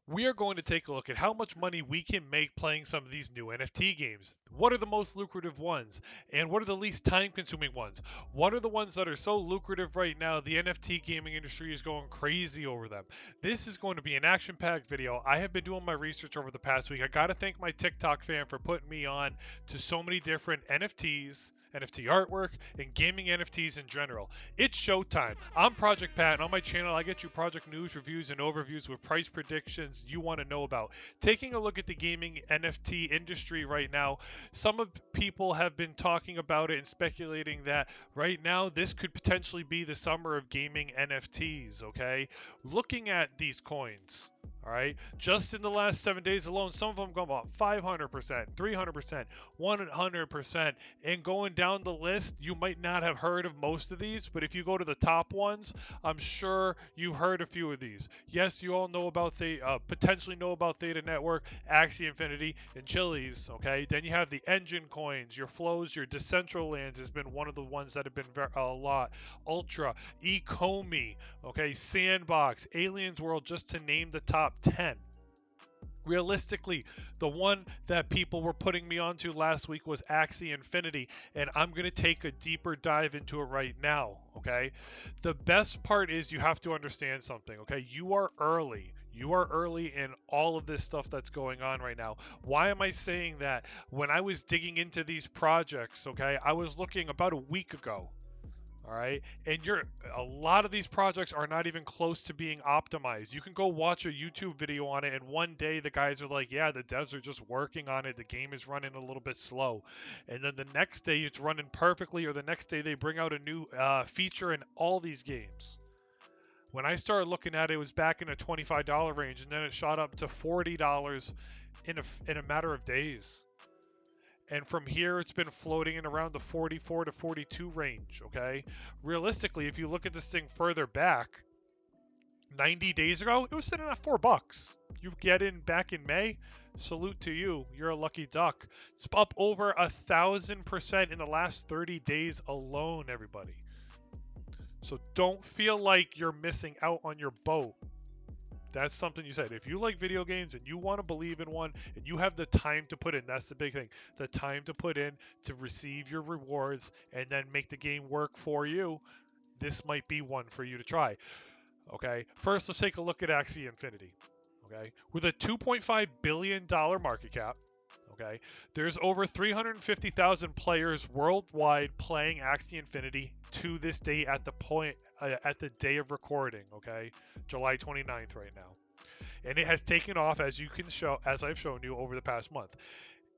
We are going to take a look at how much money we can make playing some of these new NFT games. What are the most lucrative ones? And what are the least time consuming ones? What are the ones that are so lucrative right now? The NFT gaming industry is going crazy over them. This is going to be an action packed video. I have been doing my research over the past week. I got to thank my TikTok fan for putting me on to so many different NFTs, NFT artwork, and gaming NFTs in general. It's showtime. I'm Project Pat, and on my channel, I get you project news, reviews, and overviews with price predictions you want to know about. Taking a look at the gaming NFT industry right now, some of people have been talking about it and speculating that right now this could potentially be the summer of gaming NFTs, okay? Looking at these coins, all right, just in the last 7 days alone, some of them go about 500%, 300%, 100%, and going down the list, you might not have heard of most of these, but if you go to the top ones, I'm sure you've heard a few of these. Yes, you all know about potentially know about Theta Network, Axie Infinity, and Chili's. Okay, then you have the engine coins, your flows, your Decentralands has been one of the ones that have been a lot. Ultra, Ecomi, okay, Sandbox, Aliens World, just to name the top 10. Realistically, the one that people were putting me onto last week was Axie Infinity, and I'm going to take a deeper dive into it right now, okay? The best part is you have to understand something, okay? You are early. You are early in all of this stuff that's going on right now. Why am I saying that? When I was digging into these projects, okay, I was looking about a week ago, all right, and a lot of these projects are not even close to being optimized. You can go watch a YouTube video on it, and one day the guys are like, yeah, the devs are just working on it, the game is running a little bit slow, and then the next day it's running perfectly, or the next day they bring out a new feature in all these games. When I started looking at it, it was back in a $25 range, and then it shot up to $40 in a matter of days. And from here, it's been floating in around the 44 to 42 range, okay? Realistically, if you look at this thing further back, 90 days ago, it was sitting at $4. You get in back in May, salute to you. You're a lucky duck. It's up over 1,000% in the last 30 days alone, everybody. So don't feel like you're missing out on your boat. That's something you said. If you like video games and you want to believe in one and you have the time to put in, that's the big thing. The time to put in to receive your rewards and then make the game work for you, this might be one for you to try. Okay, first let's take a look at Axie Infinity. Okay, with a $2.5 billion market cap, okay, there's over 350,000 players worldwide playing Axie Infinity to this day at the day of recording, okay, July 29th right now. And it has taken off, as I've shown you over the past month.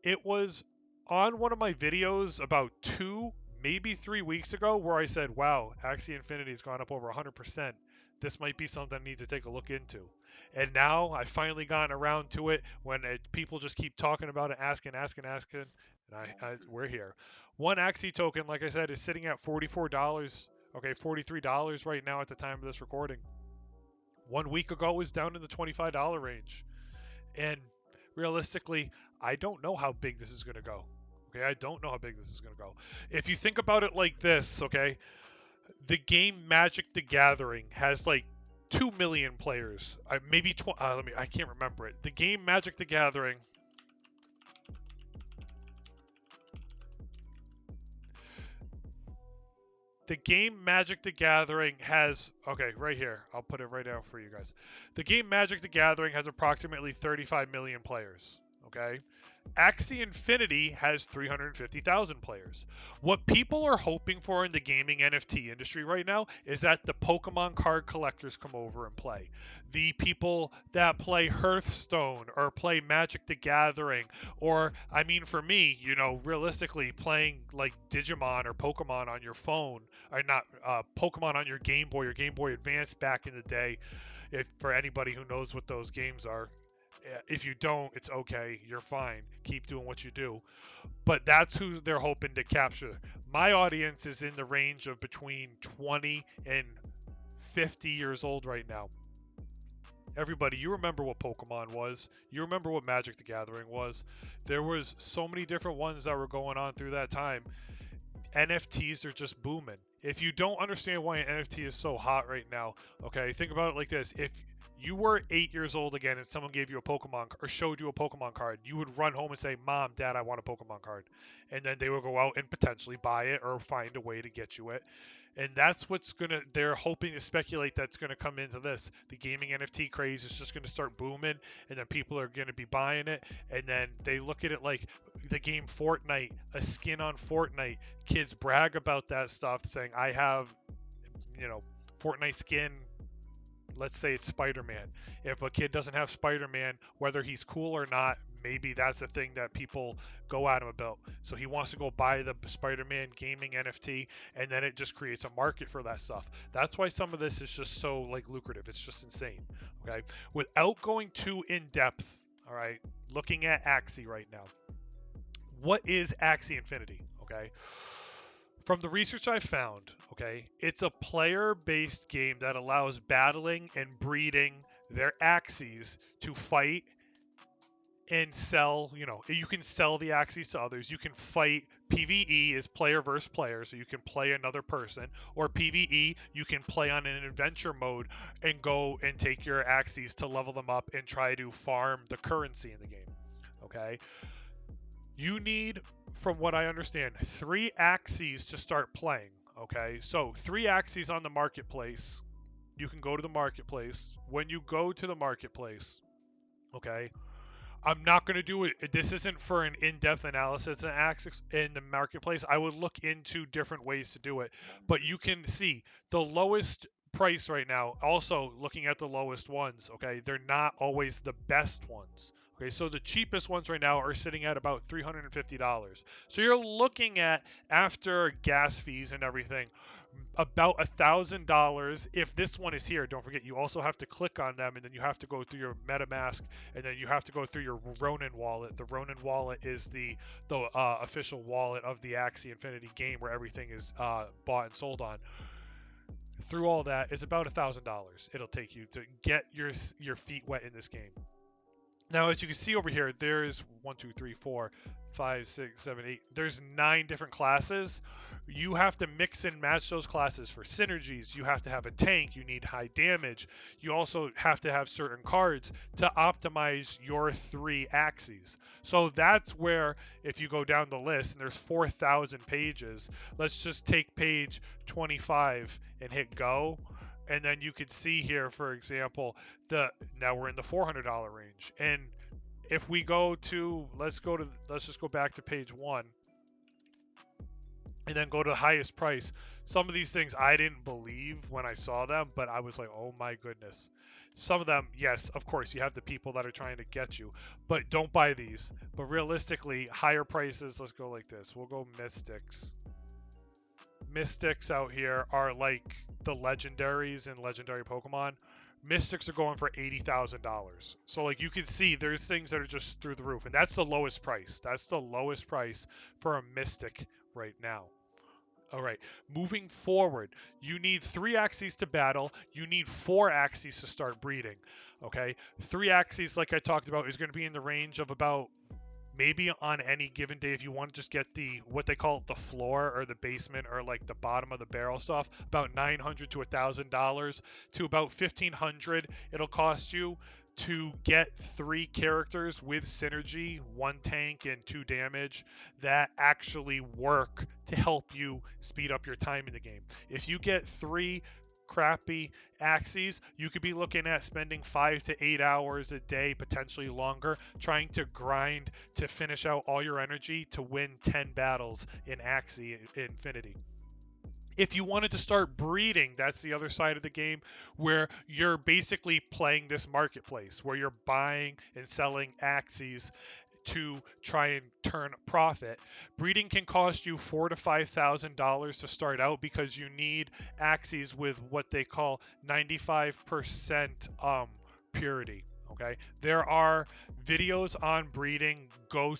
It was on one of my videos about 2, maybe 3 weeks ago where I said, wow, Axie Infinity has gone up over 100%. This might be something I need to take a look into. And now I've finally gotten around to it when people just keep talking about it, asking. And we're here. One Axie token, like I said, is sitting at $44. Okay, $43 right now at the time of this recording. 1 week ago, it was down in the $25 range. And realistically, I don't know how big this is going to go. Okay, I don't know how big this is going to go. If you think about it like this, okay, the game Magic the Gathering has like 2 million players. Maybe I can't remember it. The game Magic the Gathering. The game Magic the Gathering has, okay, right here. I'll put it right out for you guys. The game Magic the Gathering has approximately 35 million players, okay? Axie Infinity has 350,000 players. What people are hoping for in the gaming NFT industry right now is that the Pokemon card collectors come over and play. The people that play Hearthstone or play Magic the Gathering, or, I mean, for me, realistically, playing like Digimon or Pokemon on your phone, or not Pokemon on your Game Boy or Game Boy Advance back in the day, for anybody who knows what those games are. If you don't, it's okay. You're fine. Keep doing what you do. But that's who they're hoping to capture. My audience is in the range of between 20 and 50 years old right now. Everybody, you remember what Pokemon was. You remember what Magic the Gathering was. There was so many different ones that were going on through that time. NFTs are just booming. If you don't understand why an NFT is so hot right now, okay, think about it like this. you were 8 years old again and someone gave you a Pokemon or showed you a Pokemon card, you would run home and say, Mom, Dad, I want a Pokemon card. And then they would go out and potentially buy it or find a way to get you it. And that's what's they're hoping to speculate that's gonna come into this. The gaming NFT craze is just gonna start booming, and then people are gonna be buying it. And then they look at it like the game Fortnite, a skin on Fortnite. Kids brag about that stuff, saying, I have, Fortnite skin. Let's say it's Spider-Man. If a kid doesn't have Spider-Man, whether he's cool or not, maybe that's a thing that people go at him about. So he wants to go buy the Spider-Man gaming NFT, and then it just creates a market for that stuff. That's why some of this is just so like lucrative. It's just insane. Okay. Without going too in depth, all right, looking at Axie right now. What is Axie Infinity? Okay. From the research I found, okay, it's a player-based game that allows battling and breeding their Axies to fight and sell. You can sell the Axies to others. You can fight. PvE is player versus player, so you can play another person. Or PvE, you can play on an adventure mode and go and take your Axies to level them up and try to farm the currency in the game. Okay? You need, from what I understand, 3 Axies to start playing. Okay, so 3 Axies on the marketplace. You can go to the marketplace. When you go to the marketplace, okay, I'm not going to do it. This isn't for an in-depth analysis in the marketplace. I would look into different ways to do it. But you can see the lowest price right now, also looking at the lowest ones, okay, they're not always the best ones. Okay, so the cheapest ones right now are sitting at about $350. So you're looking at, after gas fees and everything, about $1,000. If this one is here, don't forget you also have to click on them, and then you have to go through your MetaMask, and then you have to go through your Ronin wallet. The Ronin wallet is the official wallet of the Axie Infinity game, where everything is bought and sold on. Through all that, it's about $1,000. It'll take you to get your feet wet in this game. Now, as you can see over here, there's 1, 2, 3, 4, 5, 6, 7, 8. There's 9 different classes. You have to mix and match those classes for synergies. You have to have a tank. You need high damage. You also have to have certain cards to optimize your 3 Axies. So that's where, if you go down the list, and there's 4,000 pages, let's just take page 25 and hit go. And then you could see here, for example, now we're in the $400 range. And if we go to, let's just go back to page 1 and then go to the highest price. Some of these things I didn't believe when I saw them, but I was like, oh my goodness. Some of them, yes, of course, you have the people that are trying to get you, but don't buy these. But realistically, higher prices, let's go like this. We'll go Mystics. Mystics out here are like the legendaries and legendary Pokemon. Mystics are going for $80,000. So like you can see, there's things that are just through the roof, and that's the lowest price. That's the lowest price for a Mystic right now. All right, moving forward, you need 3 Axies to battle. You need 4 Axies to start breeding. Okay, 3 Axies, like I talked about, is going to be in the range of about, maybe on any given day, if you want to just get what they call the floor or the basement or like the bottom of the barrel stuff, about $900 to $1,000 to about $1,500 it'll cost you to get 3 characters with synergy, 1 tank and 2 damage, that actually work to help you speed up your time in the game. If you get 3 crappy Axies, you could be looking at spending 5 to 8 hours a day, potentially longer, trying to grind to finish out all your energy to win 10 battles in Axie Infinity. If you wanted to start breeding, that's the other side of the game, where you're basically playing this marketplace where you're buying and selling Axies to try and turn a profit. Breeding can cost you $4,000 to $5,000 to start out, because you need Axies with what they call 95% purity. Okay, there are videos on breeding. Go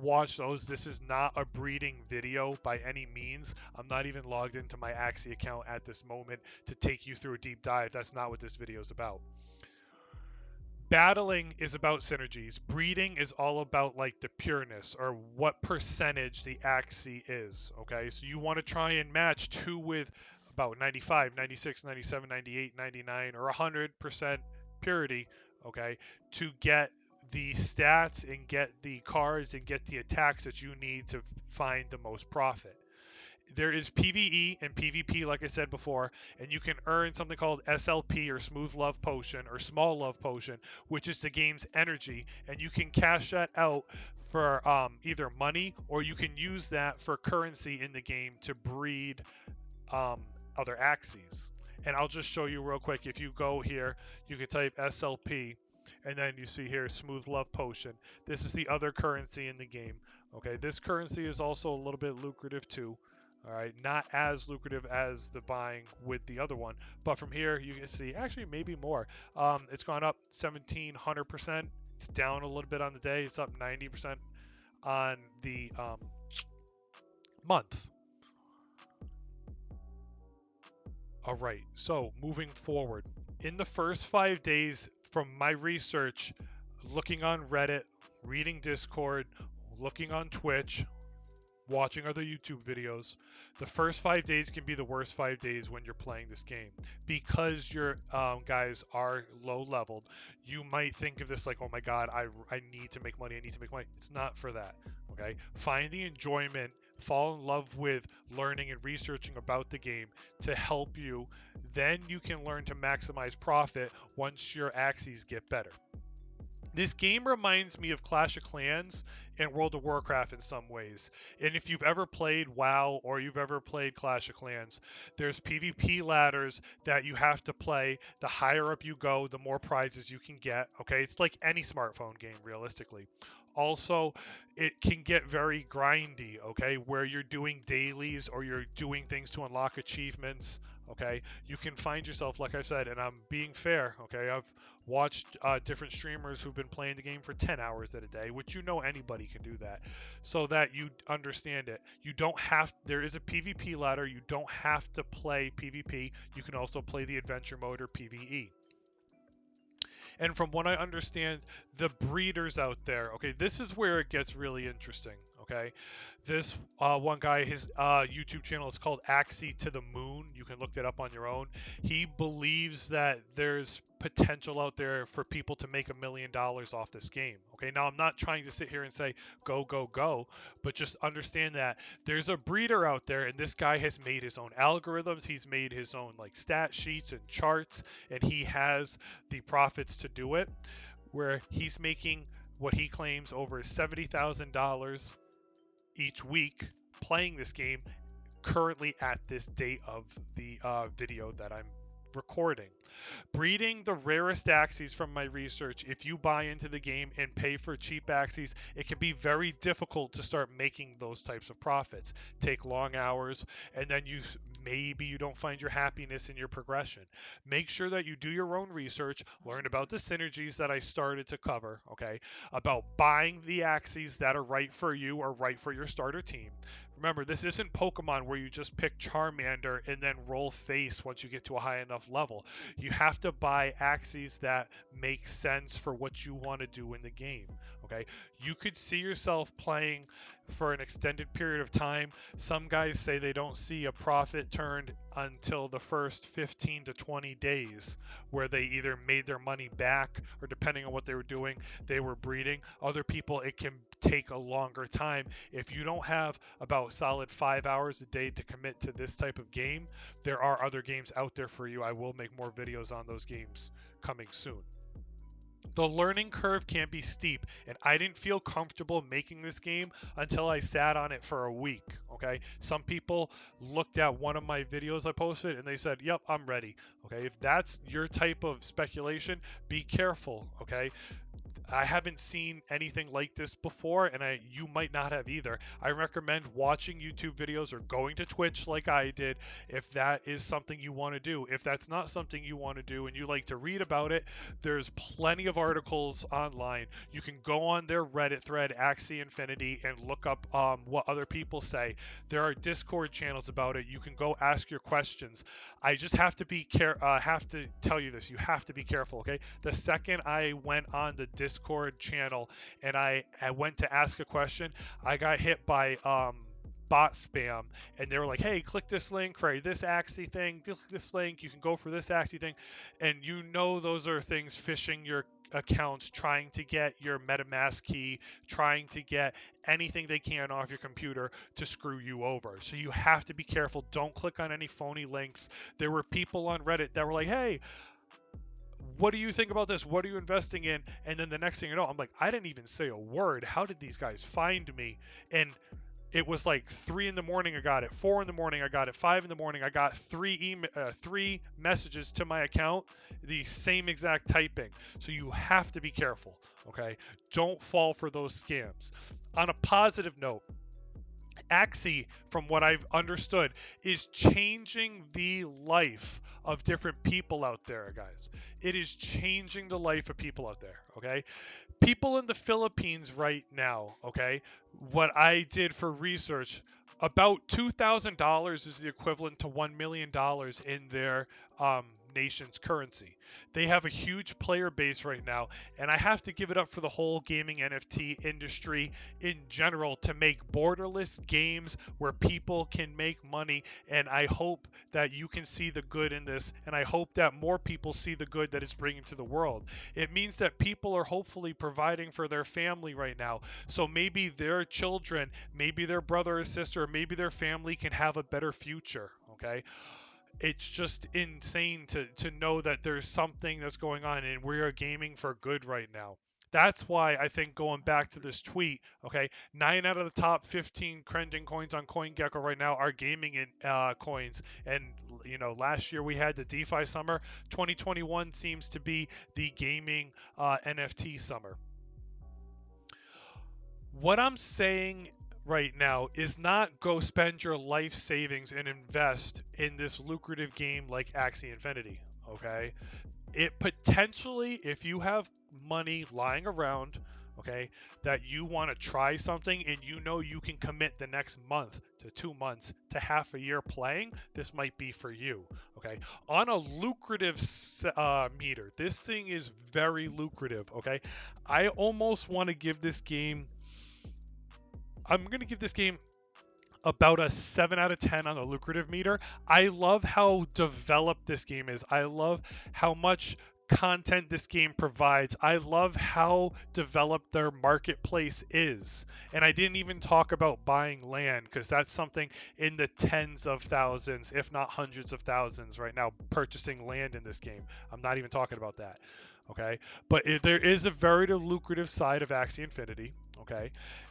watch those. This is not a breeding video by any means. I'm not even logged into my Axie account at this moment to take you through a deep dive. That's not what this video is about. Battling is about synergies. Breeding is all about like the pureness, or what percentage the Axie is. Okay, so you want to try and match 2 with about 95, 96, 97, 98, 99, or 100% purity, okay, to get the stats and get the cards and get the attacks that you need to find the most profit. There is PvE and PvP, like I said before, and you can earn something called SLP or Smooth Love Potion or Small Love Potion, which is the game's energy, and you can cash that out for either money or you can use that for currency in the game to breed um, other Axies. And I'll just show you real quick. If you go here, you can type SLP, and then you see here Smooth Love Potion. This is the other currency in the game. Okay, this currency is also a little bit lucrative too. All right, not as lucrative as the buying with the other one, but from here you can see actually maybe more. It's gone up 1,700%. It's down a little bit on the day. It's up 90% on the month. All right, so moving forward, in the first 5 days from my research, looking on Reddit, reading Discord, looking on Twitch, watching other YouTube videos, the first 5 days can be the worst 5 days when you're playing this game because your guys are low leveled. You might think of this like, oh my god, I need to make money. I need to make money. It's not for that. Okay, find the enjoyment, fall in love with learning and researching about the game to help you. Then you can learn to maximize profit once your Axies get better. This game reminds me of Clash of Clans and World of Warcraft in some ways. And if you've ever played WoW or you've ever played Clash of Clans, there's PvP ladders that you have to play. The higher up you go, the more prizes you can get. Okay, it's like any smartphone game, realistically. Also, it can get very grindy, okay, where you're doing dailies or you're doing things to unlock achievements. Okay, you can find yourself, like I said, and I'm being fair. Okay, I've watched different streamers who've been playing the game for 10 hours at a day, which anybody can do that, so that you understand it. You don't have, there is a PvP ladder. You don't have to play PvP. You can also play the adventure mode or PvE. And from what I understand, the breeders out there, okay, this is where it gets really interesting, okay? This one guy, his YouTube channel is called Axie to the Moon. You can look that up on your own. He believes that there's potential out there for people to make $1 million off this game. Okay, now I'm not trying to sit here and say go, go, go, but just understand that there's a breeder out there, and this guy has made his own algorithms. He's made his own like stat sheets and charts, and he has the profits to do it, where he's making what he claims over $70,000 each week playing this game currently at this date of the video that I'm recording. Breeding the rarest Axies, from my research, if you buy into the game and pay for cheap Axies, it can be very difficult to start making those types of profits. Take long hours, and then maybe you don't find your happiness in your progression. Make sure that you do your own research, learn about the synergies that I started to cover, okay, about buying the Axies that are right for you or right for your starter team. Remember, this isn't Pokemon where you just pick Charmander and then roll face once you get to a high enough level. You have to buy Axies that make sense for what you want to do in the game. Okay, you could see yourself playing for an extended period of time. Some guys say they don't see a profit turned until the first 15 to 20 days, where they either made their money back or, depending on what they were doing, they were breeding. Other people, it can take a longer time. If you don't have about solid 5 hours a day to commit to this type of game, there are other games out there for you. I will make more videos on those games coming soon. The learning curve can be steep, and I didn't feel comfortable making this game until I sat on it for a week. Okay, some people looked at one of my videos I posted and they said, yep, I'm ready. Okay, if that's your type of speculation, be careful. Okay, I haven't seen anything like this before, and you might not have either. I recommend watching YouTube videos or going to Twitch like I did if that is something you want to do. If that's not something you want to do and you like to read about it, there's plenty of articles online. You can go on their Reddit thread, Axie Infinity, and look up what other people say. There are Discord channels about it. You can go ask your questions. I just have to have to tell you this. You have to be careful, okay? The second I went on the Discord channel and I went to ask a question, I got hit by bot spam, and they were like, hey, click this link for this Axie thing, click this link, you can go for this Axie thing. And you know those are things phishing your accounts, trying to get your MetaMask key, trying to get anything they can off your computer to screw you over. So you have to be careful. Don't click on any phony links. There were people on Reddit that were like, hey, what do you think about this? What are you investing in? And then the next thing you know, I'm like, I didn't even say a word. How did these guys find me? And it was like 3 in the morning I got it, 4 in the morning I got it, 5 in the morning I got three messages to my account, the same exact typing. So you have to be careful, okay? Don't fall for those scams. On a positive note, Axie, from what I've understood, is changing the life of different people out there, guys. It is changing the life of people out there, okay? People in the Philippines right now, okay, what I did for research, about $2,000 is the equivalent to $1 million in their nation's currency. They have a huge player base right now, and I have to give it up for the whole gaming NFT industry in general to make borderless games where people can make money. And I hope that you can see the good in this, and I hope that more people see the good that it's bringing to the world. It means that people are hopefully providing for their family right now, so maybe their children, maybe their brother or sister, maybe their family can have a better future, okay? It's just insane to know that there's something that's going on, and we are gaming for good right now. That's why I think, going back to this tweet, okay, 9 out of the top 15 trending coins on CoinGecko right now are gaming coins. And, you know, last year we had the DeFi summer. 2021 seems to be the gaming NFT summer. What I'm saying right now is not go spend your life savings and invest in this lucrative game like Axie Infinity, okay? It potentially, if you have money lying around, okay, that you want to try something and you know you can commit the next month to 2 months to half a year playing, this might be for you, okay? On a lucrative meter, this thing is very lucrative, okay? I almost want to give this game, I'm going to give this game about a 7 out of 10 on the lucrative meter. I love how developed this game is. I love how much content this game provides. I love how developed their marketplace is. And I didn't even talk about buying land, because that's something in the tens of thousands, if not hundreds of thousands right now, purchasing land in this game. I'm not even talking about that. Okay, but there is a very lucrative side of Axie Infinity, okay,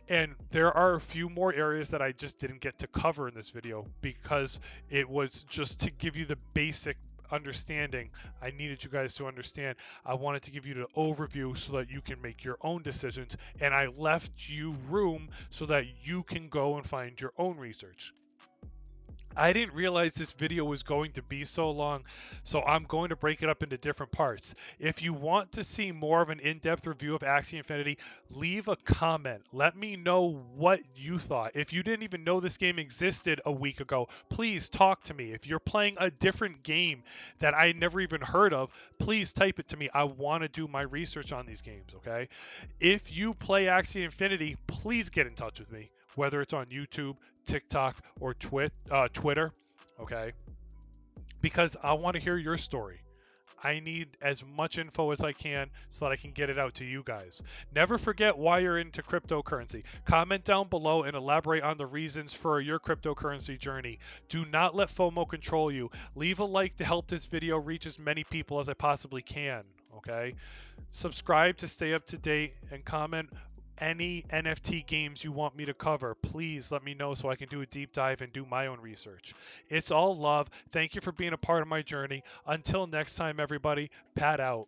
and there are a few more areas that I just didn't get to cover in this video because it was just to give you the basic understanding. I needed you guys to understand. I wanted to give you the overview so that you can make your own decisions, and I left you room so that you can go and find your own research. I didn't realize this video was going to be so long, so I'm going to break it up into different parts. If you want to see more of an in-depth review of Axie Infinity, leave a comment. Let me know what you thought. If you didn't even know this game existed a week ago, please talk to me. If you're playing a different game that I never even heard of, please type it to me. I want to do my research on these games, okay? If you play Axie Infinity, please get in touch with me, whether it's on YouTube, TikTok, or Twitter, okay? Because I want to hear your story. I need as much info as I can so that I can get it out to you guys. Never forget why you're into cryptocurrency. Comment down below and elaborate on the reasons for your cryptocurrency journey. Do not let FOMO control you. Leave a like to help this video reach as many people as I possibly can, okay? Subscribe to stay up to date, and comment any NFT games you want me to cover. Please let me know so I can do a deep dive and do my own research. It's all love. Thank you for being a part of my journey. Until next time, everybody, Pat out.